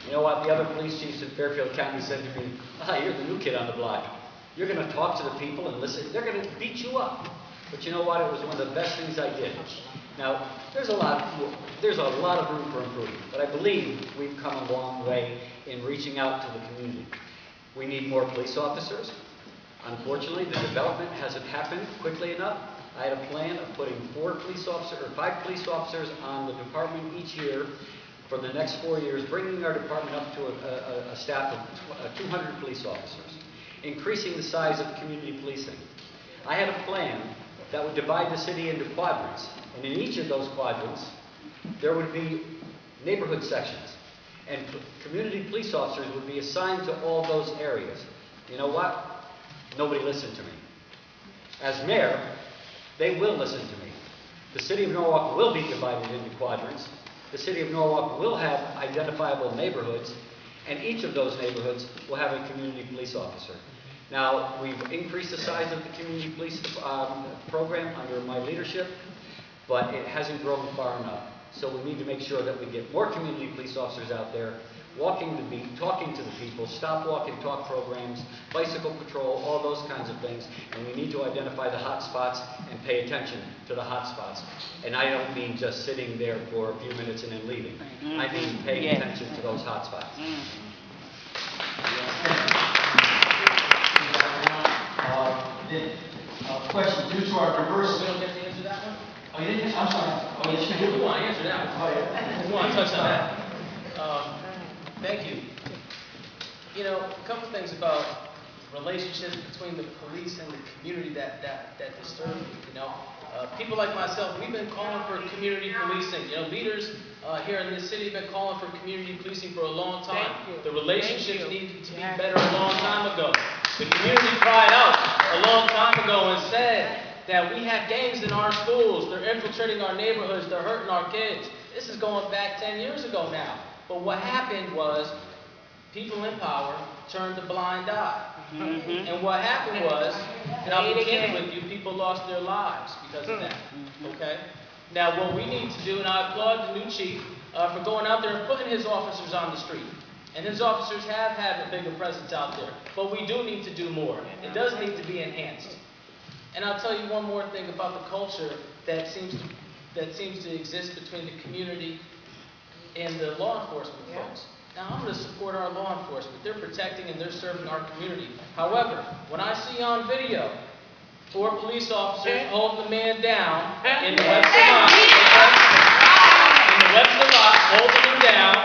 You know what? The other police chiefs in Fairfield County said to me, you're the new kid on the block. You're going to talk to the people and listen. They're going to beat you up. But you know what? It was one of the best things I did. Now, there's a lot of room for improvement, but I believe we've come a long way in reaching out to the community. We need more police officers. Unfortunately, the development hasn't happened quickly enough. I had a plan of putting 5 police officers on the department each year for the next 4 years, bringing our department up to a staff of 200 police officers, increasing the size of community policing. I had a plan that would divide the city into quadrants, and in each of those quadrants, there would be neighborhood sections, and community police officers would be assigned to all those areas. You know what? Nobody listened to me. As mayor, they will listen to me. The city of Norwalk will be divided into quadrants. The city of Norwalk will have identifiable neighborhoods, and each of those neighborhoods will have a community police officer. Now, we've increased the size of the community police program under my leadership, but it hasn't grown far enough. So we need to make sure that we get more community police officers out there, walking the beat, talking to the people, stop, walk, and talk programs, bicycle patrol, all those kinds of things. And we need to identify the hot spots and pay attention to the hot spots. And I don't mean just sitting there for a few minutes and then leaving. I mean paying attention to those hot spots. Question due to our diverse. We don't get to answer that one? Oh, you didn't? I'm sorry. Oh, yes, you do. We want to answer that one. Oh, yeah. We want to touch on that. Thank you. You know, a couple things about relationships between the police and the community that disturb me. You know, people like myself, we've been calling for community policing. You know, leaders here in this city have been calling for community policing for a long time. The relationships needed to be better a long time ago. The community cried out a long time ago and said that we have gangs in our schools, they're infiltrating our neighborhoods, they're hurting our kids. This is going back 10 years ago now. But what happened was people in power turned a blind eye. And what happened was, and I'll be candid with you, people lost their lives because of that. Okay? Now what we need to do, and I applaud the new chief for going out there and putting his officers on the street. And his officers have had a bigger presence out there. But we do need to do more. It does need to be enhanced. And I'll tell you one more thing about the culture that seems to exist between the community and the law enforcement folks. Now, I'm going to support our law enforcement. They're protecting and they're serving our community. However, when I see on video 4 police officers holding the man down in the Webster lot, holding him down,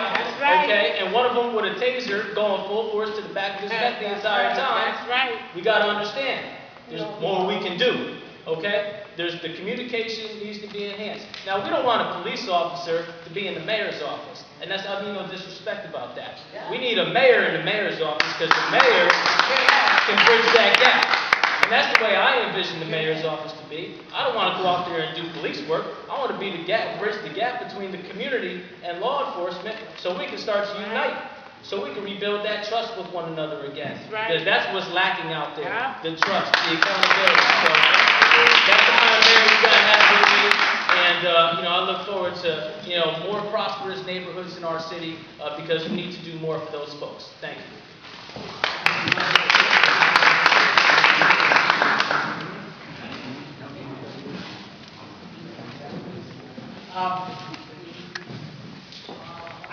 okay, and one of them with a taser going full force to the back of his neck the entire time, we got to understand, there's more we can do, okay? The communication needs to be enhanced. Now, we don't want a police officer to be in the mayor's office, and I mean no disrespect about that. We need a mayor in the mayor's office because the mayor can bridge that gap. And that's the way I envision the mayor's office to be. I don't want to go out there and do police work. I want to be the gap, bridge the gap between the community and law enforcement so we can start to unite. So we can rebuild that trust with one another again. Because that's what's lacking out there. The trust, the accountability. So that's the kind of mayor we're going to have with me. And I look forward to more prosperous neighborhoods in our city because we need to do more for those folks. Thank you.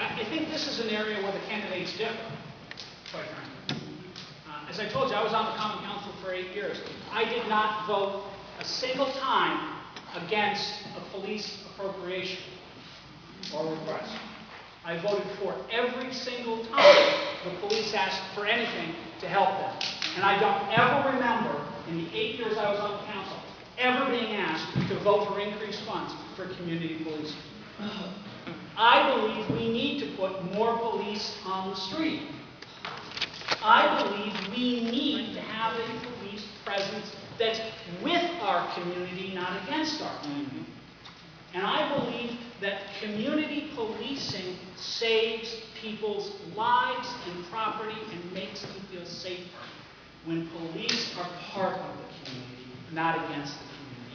I think this is an area where the candidates differ, quite frankly. As I told you, I was on the Common Council for 8 years. I did not vote a single time against a police appropriation or request. I voted for every single time the police asked for anything to help them. And I don't ever remember, in the 8 years I was on the council, ever being asked to vote for increased funds for community policing. I believe we need to put more police on the street. I believe we need to have a police presence that's with our community, not against our community. And I believe that community policing saves people's lives and property and makes them feel safer when police are part of the community, not against the community.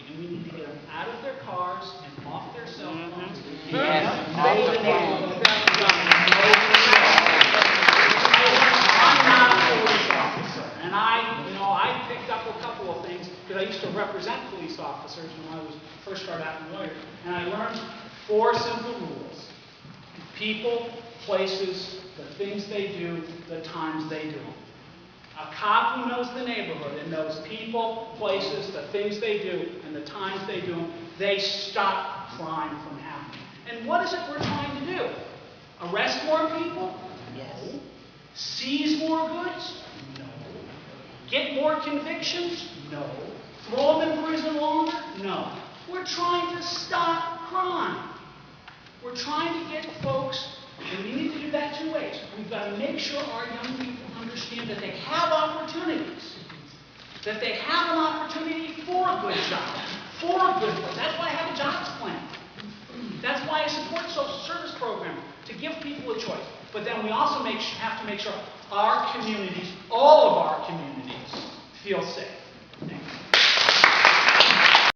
And we need to get them out of their cars and off their cell phones and get them out of the neighborhood. 4 simple rules. People, places, the things they do, the times they do them. A cop who knows the neighborhood and knows people, places, the things they do, and the times they do them, they stop crime from happening. And what is it we're trying to do? Arrest more people? No. Seize more goods? No. Get more convictions? No. Throw them in prison longer? No. We're trying to stop crime. We're trying to get folks, and we need to do that 2 ways. We've got to make sure our young people understand that they have opportunities. That they have an opportunity for a good job, for a good work. That's why I have a jobs plan. That's why I support social service programs, to give people a choice. But then we also have to make sure our communities, all of our communities, feel safe.